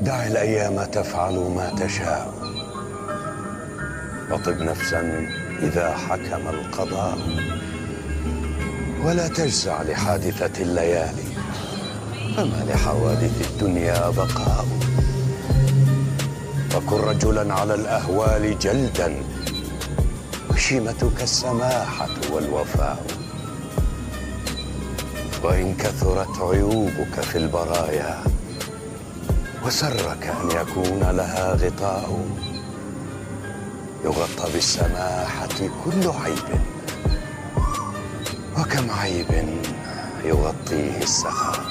دع الأيام تفعل ما تشاء، وطب نفسا إذا حكم القضاء، ولا تجزع لحادثة الليالي، فما لحوادث الدنيا بقاء. وكن رجلا على الأهوال جلدا، وشيمتك السماحة والوفاء. وإن كثرت عيوبك في البرايا، وسرك أن يكون لها غطاء، يغطى بالسماحة كل عيب، وكم عيب يغطيه السخاء.